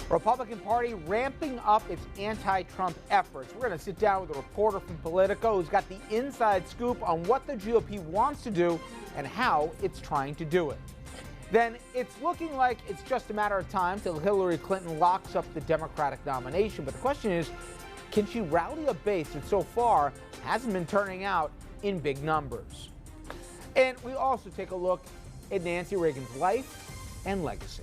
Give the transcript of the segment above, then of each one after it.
Republican Party ramping up its anti-Trump efforts. We're going to sit down with a reporter from Politico who's got the inside scoop on what the GOP wants to do and how it's trying to do it. Then it's looking like it's just a matter of time till Hillary Clinton locks up the Democratic nomination. But the question is, can she rally a base that so far hasn't been turning out in big numbers? And we also take a look at Nancy Reagan's life and legacy.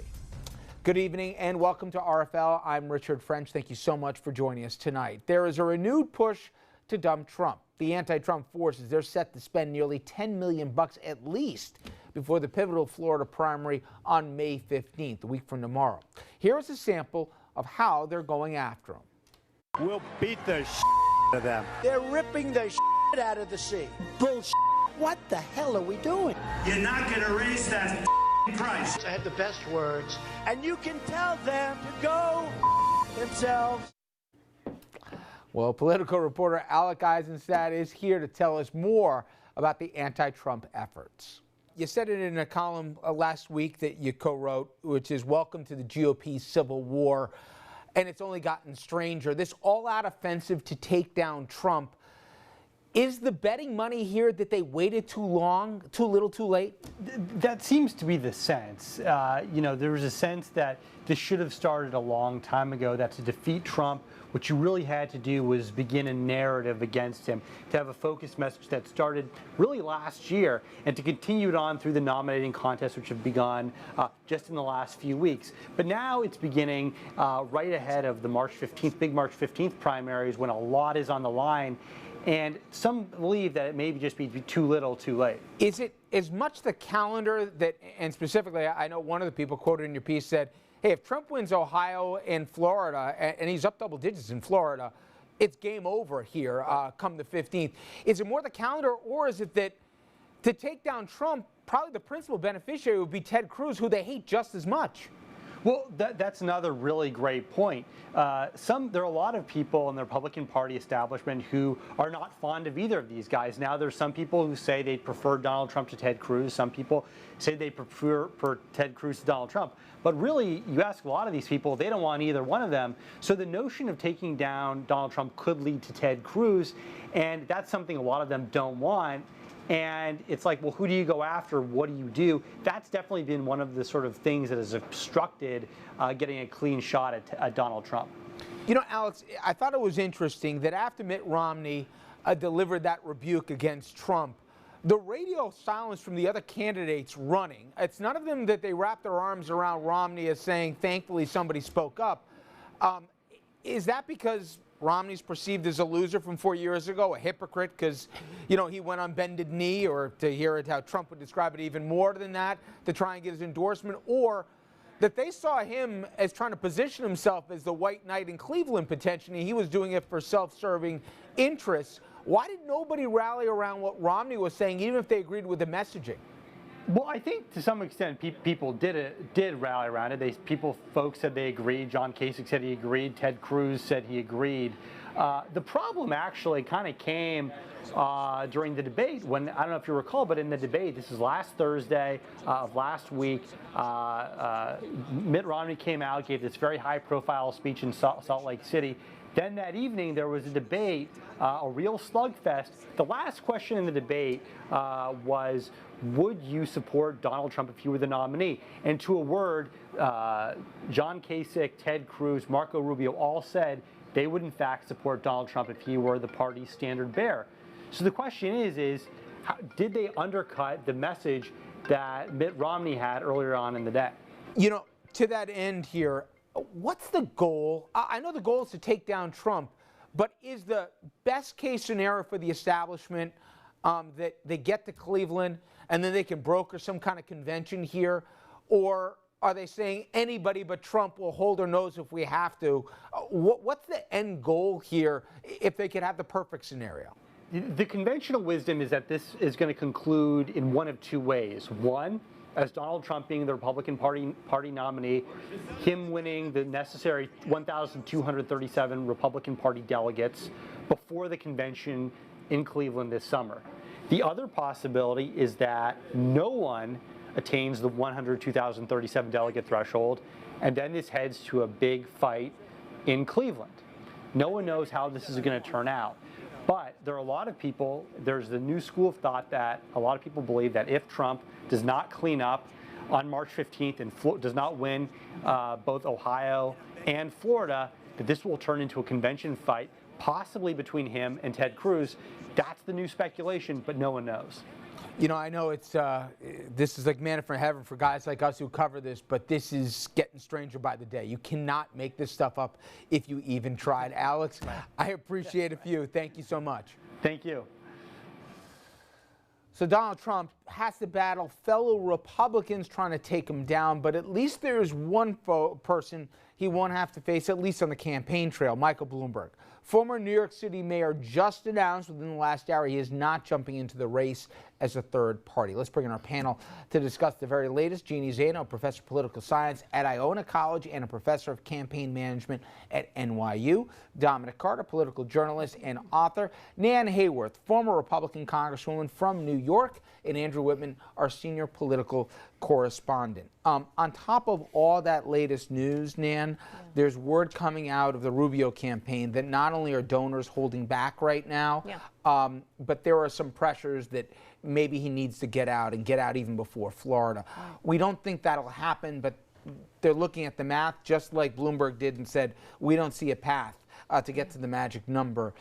Good evening and welcome to RFL. I'm Richard French. Thank you so much for joining us tonight. There is a renewed push to dump Trump. The anti-Trump forces, they're set to spend nearly $10 million at least before the pivotal Florida primary on May 15th, a week from tomorrow. Here is a sample of how they're going after him. We'll beat the out of them. They're ripping the out of the sea. Bullshit. What the hell are we doing? You're not going to raise that price. I had the best words, and you can tell them to go themselves. Well, Politico reporter Alec Eisenstadt is here to tell us more about the anti-Trump efforts. You said it in a column last week that you co-wrote, which is Welcome to the GOP Civil War, and it's only gotten stranger. This all-out offensive to take down Trump. Is the betting money here that they waited too long, too little, too late? That seems to be the sense. There was a sense that this should have started a long time ago, that to defeat Trump, what you really had to do was begin a narrative against him, to have a focused message that started really last year, and to continue it on through the nominating contests, which have begun just in the last few weeks. But now it's beginning right ahead of the March 15th, big March 15th primaries, when a lot is on the line. And some believe that it may just be too little, too late. Is it as much the calendar that, and specifically, I know one of the people quoted in your piece said, hey, if Trump wins Ohio and Florida, and he's up double digits in Florida, it's game over here come the 15th. Is it more the calendar, or is it that to take down Trump, probably the principal beneficiary would be Ted Cruz, who they hate just as much? Well, that's another really great point. There are a lot of people in the Republican Party establishment who are not fond of either of these guys. Now, there's some people who say they prefer Donald Trump to Ted Cruz. Some people say they prefer Ted Cruz to Donald Trump. But really, you ask a lot of these people, they don't want either one of them. So the notion of taking down Donald Trump could lead to Ted Cruz, and that's something a lot of them don't want. And it's like, well, who do you go after? What do you do? That's definitely been one of the sort of things that has obstructed getting a clean shot at Donald Trump. You know, Alex, I thought it was interesting that after Mitt Romney delivered that rebuke against Trump, the radio silence from the other candidates running, it's none of them that they wrap their arms around Romney as saying, thankfully somebody spoke up. Is that because Romney's perceived as a loser from 4 years ago, a hypocrite because, he went on bended knee, or to hear it how Trump would describe it even more than that, to try and get his endorsement, or that they saw him as trying to position himself as the white knight in Cleveland potentially. He was doing it for self-serving interests. Why did nobody rally around what Romney was saying, even if they agreed with the messaging? Well, I think to some extent people did rally around it. Folks said they agreed. John Kasich said he agreed. Ted Cruz said he agreed. The problem actually kind of came during the debate when, I don't know if you recall, but in the debate, this is last Thursday of last week, Mitt Romney came out, gave this very high-profile speech in Salt Lake City. Then that evening, there was a debate, a real slugfest. The last question in the debate was, would you support Donald Trump if you were the nominee? And to a word, John Kasich, Ted Cruz, Marco Rubio all said they would in fact support Donald Trump if he were the party's standard bearer. So the question is did they undercut the message that Mitt Romney had earlier on in the day? To that end here, what's the goal? I know the goal is to take down Trump, but is the best case scenario for the establishment that they get to Cleveland and then they can broker some kind of convention here? Or are they saying anybody but Trump will hold their nose if we have to? What's the end goal here if they could have the perfect scenario? The conventional wisdom is that this is going to conclude in one of two ways. One, as Donald Trump being the Republican Party nominee, him winning the necessary 1,237 Republican Party delegates before the convention in Cleveland this summer. The other possibility is that no one attains the 102,037 delegate threshold, and then this heads to a big fight in Cleveland. No one knows how this is going to turn out. But there are a lot of people, there's the new school of thought that a lot of people believe that if Trump does not clean up on March 15th and does not win both Ohio and Florida, that this will turn into a convention fight, possibly between him and Ted Cruz. That's the new speculation, but no one knows. You know, I know it's this is like manna from heaven for guys like us who cover this, but this is getting stranger by the day. You cannot make this stuff up if you even tried. Alex, I appreciate it for you. Thank you so much. Thank you. So Donald Trump has to battle fellow Republicans trying to take him down, but at least there's one person he won't have to face, at least on the campaign trail, Michael Bloomberg. Former New York City mayor just announced within the last hour he is not jumping into the race as a third party. Let's bring in our panel to discuss the very latest. Jeannie Zaino, professor of political science at Iona College and a professor of campaign management at NYU. Dominic Carter, political journalist and author. Nan Hayworth, former Republican congresswoman from New York. And Andrew Whitman, our senior political correspondent. On top of all that latest news, Nan, there's word coming out of the Rubio campaign that not only are donors holding back right now, but there are some pressures that maybe he needs to get out and get out even before Florida. We don't think that'll happen, but they're looking at the math just like Bloomberg did and said, we don't see a path to get to the magic number.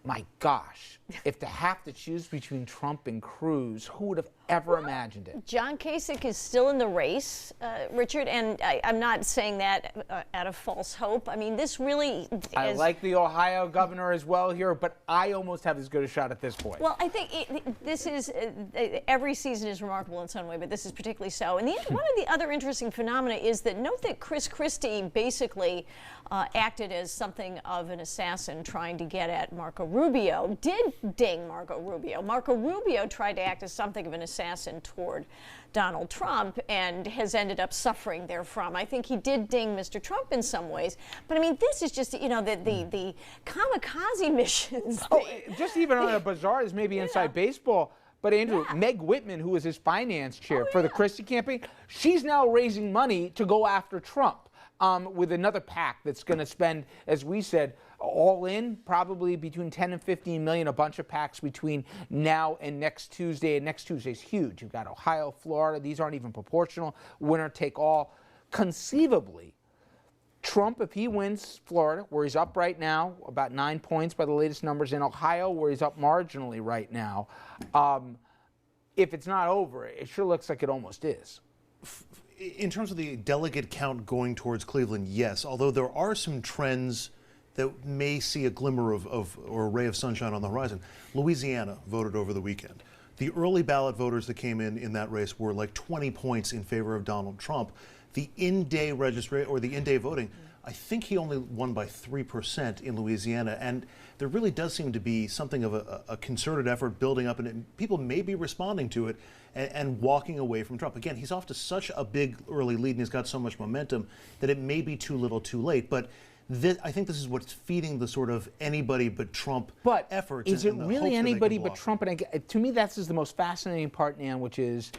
My gosh, if to have to choose between Trump and Cruz, who would have ever imagined it? John Kasich is still in the race, Richard, and I'm not saying that out of false hope. I mean, this really is... I like the Ohio governor as well here, but I almost have as good a shot at this point. Well, I think this is, every season is remarkable in some way, but this is particularly so. And one of the other interesting phenomena is that note that Chris Christie basically acted as something of an assassin trying to get at Marco Rubio, did ding Marco Rubio. Marco Rubio tried to act as something of an assassin toward Donald Trump and has ended up suffering therefrom. I think he did ding Mr. Trump in some ways, but I mean, this is just, you know, the kamikaze missions. Just even on a bizarre, is maybe inside baseball. But Andrew, Meg Whitman, who was his finance chair for the Christie campaign, she's now raising money to go after Trump. With another PAC that's going to spend, as we said, all in probably between 10 and 15 million, a bunch of PACs between now and next Tuesday. And next Tuesday's huge. You've got Ohio, Florida. These aren't even proportional. Winner take all. Conceivably, Trump, if he wins Florida, where he's up right now, about 9 points by the latest numbers, in Ohio, where he's up marginally right now, if it's not over, it sure looks like it almost is. In terms of the delegate count going towards Cleveland, yes, although there are some trends that may see a glimmer or a ray of sunshine on the horizon. Louisiana voted over the weekend. The early ballot voters that came in that race were like 20 points in favor of Donald Trump. The in-day registration or the in-day voting, I think he only won by 3% in Louisiana, and there really does seem to be something of a concerted effort building up, and people may be responding to it and walking away from Trump. Again, he's off to such a big early lead, and he's got so much momentum that it may be too little too late. But I think this is what's feeding the sort of anybody but Trump efforts. Is it really anybody but Trump? And to me, that's the most fascinating part, Nan, which is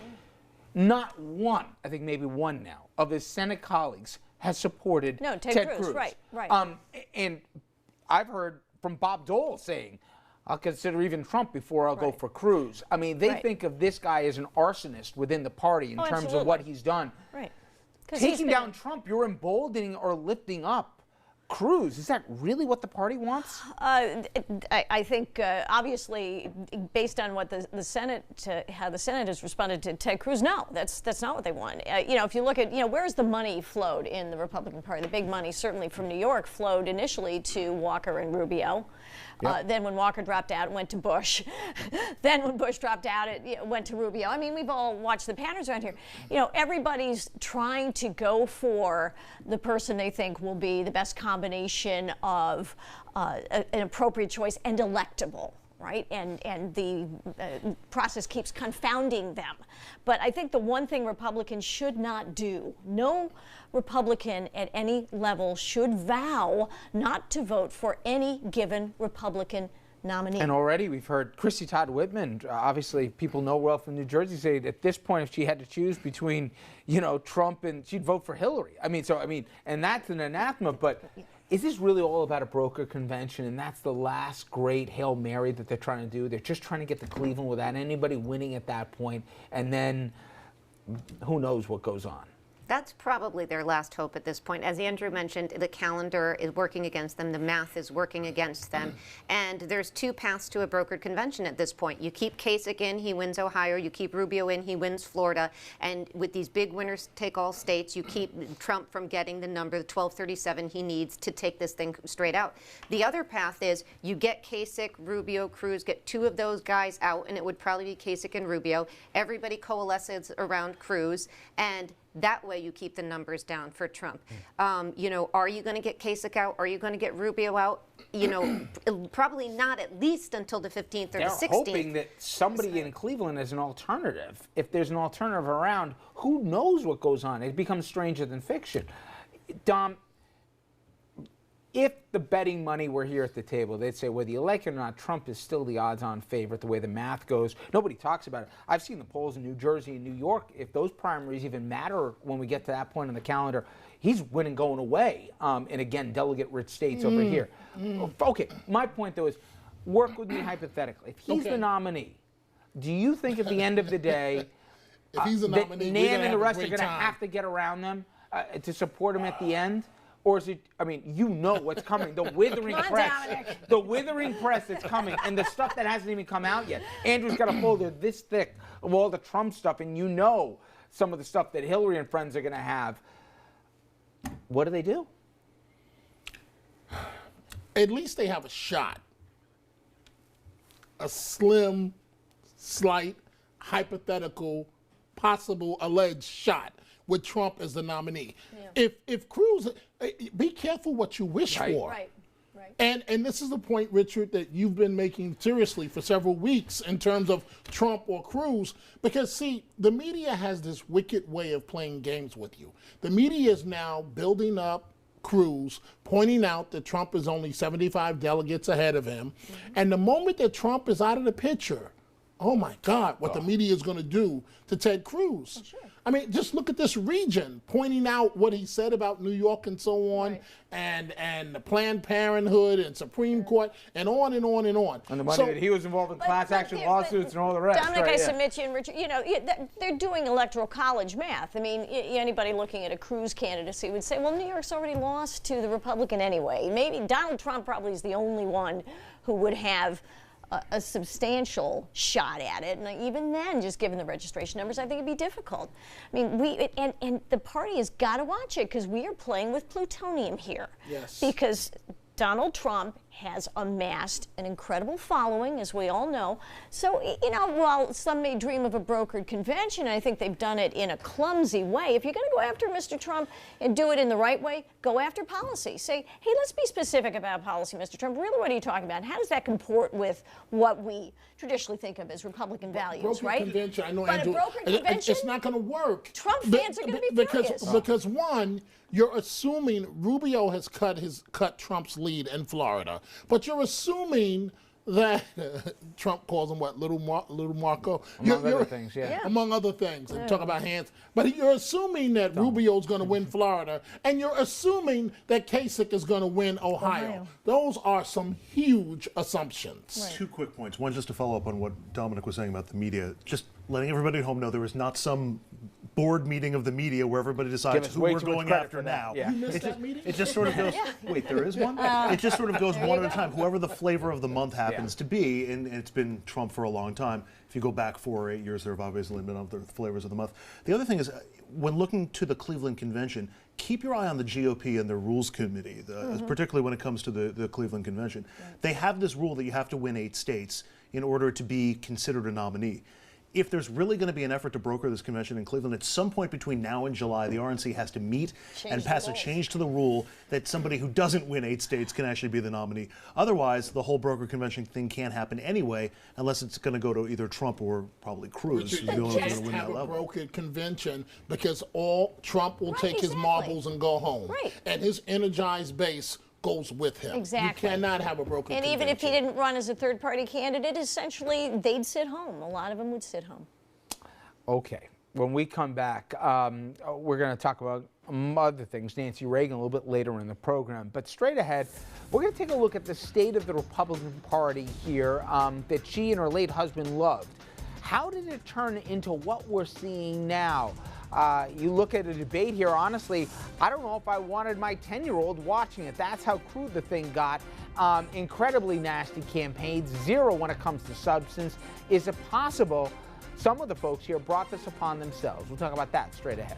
not one, I think maybe one now, of his Senate colleagues has supported Ted Cruz. Right. And I've heard from Bob Dole saying, I'll consider even Trump before I'll go for Cruz. I mean, they think of this guy as an arsonist within the party in terms of what he's done. Right. Taking down Trump, you're emboldening or lifting up Cruz. Is that really what the party wants? I think, obviously, based on what the Senate, how the Senate has responded to Ted Cruz, no, that's not what they want. You know, if you look at, where's the money flowed in the Republican Party? The big money, certainly from New York, flowed initially to Walker and Rubio. Then when Walker dropped out, it went to Bush. Then when Bush dropped out, it went to Rubio. I mean, we've all watched the patterns around here. Everybody's trying to go for the person they think will be the best combination of an appropriate choice and electable. Right? And the process keeps confounding them. But I think the one thing Republicans should not do, no Republican at any level should vow not to vote for any given Republican nominee. And already we've heard Chrissy Todd Whitman, obviously people know well from New Jersey, say at this point if she had to choose between, Trump and she'd vote for Hillary. And that's an anathema, but is this really all about a broker convention and that's the last great Hail Mary that they're trying to do? They're just trying to get to Cleveland without anybody winning at that point, and then who knows what goes on. That's probably their last hope at this point. As Andrew mentioned, the calendar is working against them. The math is working against them. And there's two paths to a brokered convention at this point. You keep Kasich in, he wins Ohio. You keep Rubio in, he wins Florida. And with these big winners-take-all states, you keep Trump from getting the number, the 1237 he needs to take this thing straight out. The other path is you get Kasich, Rubio, Cruz, get two of those guys out, and it would probably be Kasich and Rubio. Everybody coalesces around Cruz, and that way you keep the numbers down for Trump. Are you going to get Kasich out? Are you going to get Rubio out? Probably not, at least until the 15th or the 16th. They're hoping that somebody in Cleveland is an alternative. If there's an alternative around, who knows what goes on? It becomes stranger than fiction. Dom, if the betting money were here at the table, they'd say whether you like it or not, Trump is still the odds-on favorite the way the math goes. Nobody talks about it. I've seen the polls in New Jersey and New York. If those primaries even matter when we get to that point in the calendar, he's winning going away. And again, delegate-rich states over here. Okay, my point, though, is work with me hypothetically. If he's the nominee, do you think at the end of the day if he's a nominee, Nan and the rest are going to have to get around them to support him at the end? Or is it, what's coming, the withering press. Dominic. The withering press that's coming, and the stuff that hasn't even come out yet. Andrew's got a folder this thick of all the Trump stuff, and some of the stuff that Hillary and friends are going to have. What do they do? At least they have a shot. A slim, slight, hypothetical, possible, alleged shot with Trump as the nominee. Yeah. If Cruz, be careful what you wish for. Right. And this is the point, Richard, that you've been making seriously for several weeks in terms of Trump or Cruz. Because, see, the media has this wicked way of playing games with you. The media is now building up Cruz, pointing out that Trump is only 75 delegates ahead of him. And the moment that Trump is out of the picture, oh my God, what the media is going to do to Ted Cruz. Sure. Just look at this region, pointing out what he said about New York and so on, and the Planned Parenthood and Supreme Court, and on and on and on. And the money that he was involved in class action lawsuits and all the rest. Dominic, I submit to you, and Richard, they're doing electoral college math. Anybody looking at a Cruz candidacy would say, well, New York's already lost to the Republican anyway. Maybe Donald Trump probably is the only one who would have a substantial shot at it, and even then, just given the registration numbers, I think it'd be difficult. And the party has got to watch it because we are playing with plutonium here. Yes. Because Donald Trump has amassed an incredible following, as we all know. So, while some may dream of a brokered convention, I think they've done it in a clumsy way. If you're going to go after Mr. Trump and do it in the right way, go after policy. Say, hey, let's be specific about policy, Mr. Trump. Really, what are you talking about? How does that comport with what we traditionally think of as Republican values, right? Convention, I know, but Andrew, a brokered convention, it's not going to work. Trump fans are going to be furious. Because one, you're assuming Rubio has cut Trump's lead in Florida, but you're assuming that Trump calls him what, little Marco? Among other things, yeah. Among other things, and talk about hands. But you're assuming that Rubio's going to win Florida, and you're assuming that Kasich is going to win Ohio. Those are some huge assumptions. Right. 2 quick points. One, just to follow up on what Dominic was saying about the media. Just letting everybody at home know there is not some board meeting of the media where everybody decides who we're going after now. Yeah. You missed that meeting? It just sort of goes, wait, there is one? It just sort of goes one at a time. Whoever the flavor of the month happens to be, and it's been Trump for a long time. If you go back 4 or 8 years, there have obviously been other flavors of the month. The other thing is, when looking to the Cleveland Convention, keep your eye on the GOP and their rules committee, particularly when it comes to the Cleveland Convention. Right. They have this rule that you have to win 8 states in order to be considered a nominee. If there's really going to be an effort to broker this convention in Cleveland, at some point between now and July, the RNC has to meet and pass a change to the rule that somebody who doesn't win 8 states can actually be the nominee. Otherwise, the whole broker convention thing can't happen anyway, unless it's going to go to either Trump or probably Cruz. You just have a brokered convention because Trump will take his marbles and go home. Right. And his energized base goes with him. Exactly. You cannot have a broken And even if he convention. didn't run as a third-party candidate, essentially they'd sit home. A lot of them would sit home. Okay. When we come back, we're going to talk about other things, Nancy Reagan, a little bit later in the program. But straight ahead, we're going to take a look at the state of the Republican Party here that she and her late husband loved. How did it turn into what we're seeing now? You look at a debate here, honestly, I don't know if I wanted my 10-year-old watching it. That's how crude the thing got. Incredibly nasty campaigns, zero when it comes to substance. Is it possible some of the folks here brought this upon themselves? We'll talk about that straight ahead.